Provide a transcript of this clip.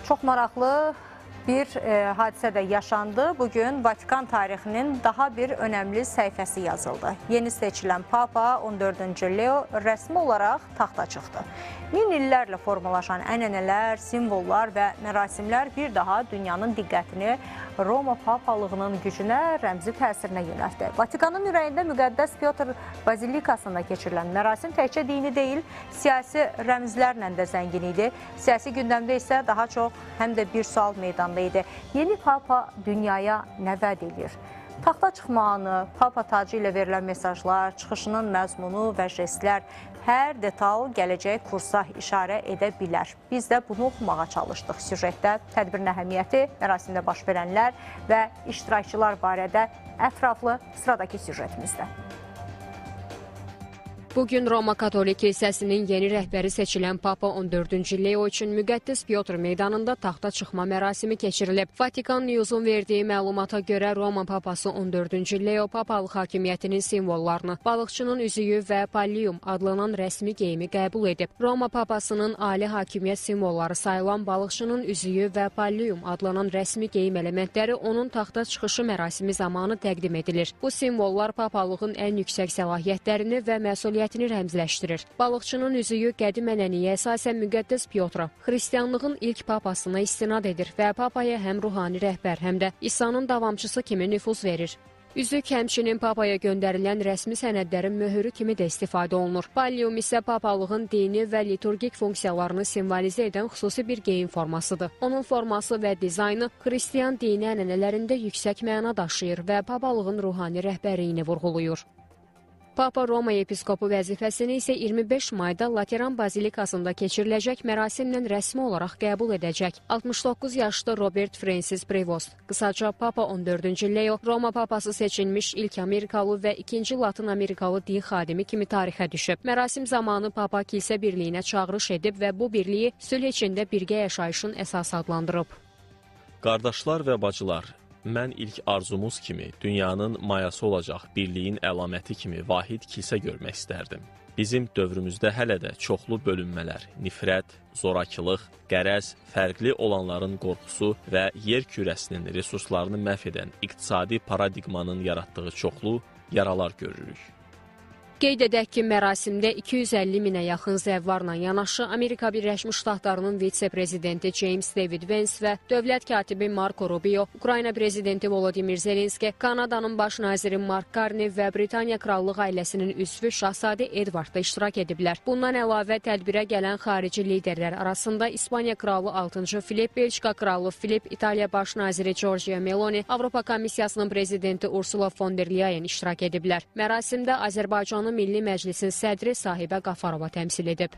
Çox maraqlı bir hadisə də yaşandı. Bugün Vatikan tarixinin daha bir önəmli səhifəsi yazıldı. Yeni seçilən Papa 14-cü Leo rəsmi olaraq taxta çıxdı. Min illərlə formalaşan ənənələr, simvollar və mərasimlər bir daha dünyanın diqqətini Roma papalığının gücünə, rəmzi təsirinə yönəltdi. Vatikanın ürəyində müqəddəs Pyotr Bazilikasında keçirilən mərasim təkcə dini deyil, siyasi rəmzlərlə də zəngin idi. Siyasi gündəmdə isə daha çox həm də bir sual meydanda idi. Yeni Papa dünyaya nə vəd edir? Taxta çıxmağını, Papa tacı ilə verilən mesajlar, çıxışının məzmunu və jestlər, hər detal gələcək kursa işarə edə bilər. Biz də bunu oxumağa çalışdıq. Süjetdə tədbirin əhəmiyyəti, mərasimdə baş verənlər və iştirakçılar barədə ətraflı sıradakı süjetimizdə. Bugün Roma Katolik Kilsəsinin yeni rəhbəri seçilən Papa 14-cü Leo üçün Müqəddəs Pyotr meydanında taxta çıxma mərasimi keçirilib. Vatikan News'un verdiyi məlumata görə Roma Papası 14-cü Leo papalıq hakimiyyətinin simvollarını, balıqçının üzüyü və pallium adlanan rəsmi geyimi qəbul edib. Roma Papasının ali hakimiyyət simvolları sayılan balıqçının üzüyü və pallium adlanan rəsmi geyim elementləri onun taxta çıxışı mərasimi zamanı təqdim edilir. Bu simvollar papalığın ən yüksək səlahiyyətlərini və məsuliyyətini rəmzləşdirir. Balıqçının üzüyü qədim ənənəyə əsasən Müqəddəs Pyotra, xristianlığın ilk papasına istinad edir və papaya həm ruhani rəhbər, həm də İsa'nın davamçısı kimi nüfuz verir. Üzük həmçinin papaya göndərilən rəsmi sənədlərin möhürü kimi də istifadə olunur. Pallium isə papalığın dini və liturgik funksiyalarını simvolizə edən xüsusi bir geyim formasıdır. Onun forması və dizaynı xristian dini ənənələrində yüksək məna daşıyır və papalığın ruhani rəhbərliyini vurğulayır. Papa Roma episkopu vəzifəsini isə 25 mayda Lateran Bazilikasında keçiriləcək mərasimlə rəsmi olaraq qəbul edəcək. 69 yaşlı Robert Francis Prevost, qısaca Papa 14-cü Leo, Roma papası seçilmiş ilk Amerikalı və ikinci Latın Amerikalı din xadimi kimi tarixə düşüb. Mərasim zamanı Papa kilsə birliyinə çağırış edib və bu birliyi sülh içində birgə yaşayışın əsas adlandırıb. Qardaşlar və bacılar, mən ilk arzumuz kimi dünyanın mayası olacaq birliyin əlaməti kimi vahid kilsə görmək istərdim. Bizim dövrümüzdə hələ də çoxlu bölünmələr, nifrət, zorakılıq, qərəz, fərqli olanların qorxusu və yer kürəsinin resurslarını məhv edən iqtisadi paradigmanın yaratdığı çoxlu yaralar görürük. Qeyd edək ki, mərasimdə 250 minə yaxın zəvvarla yanaşı Amerika Birləşmiş Ştatlarının vitse-prezidenti James David Vance və dövlət katibi Marco Rubio, Ukrayna prezidenti Volodymyr Zelenski, Kanadanın baş naziri Mark Carney və Britaniya Krallıq ailəsinin üzvü Şahzadə Edward da iştirak ediblər. Bundan əlavə tədbirə gələn xarici liderlər arasında İspaniya Kralı 6-cı Filip, Belçika Kralı Filip, İtaliya baş naziri Giorgia Meloni, Avropa Komissiyasının prezidenti Ursula von der Leyen iştirak ediblər. Mərasimdə Azərbaycanın Milli Məclisin sədri Sahibə Qafarova təmsil edib.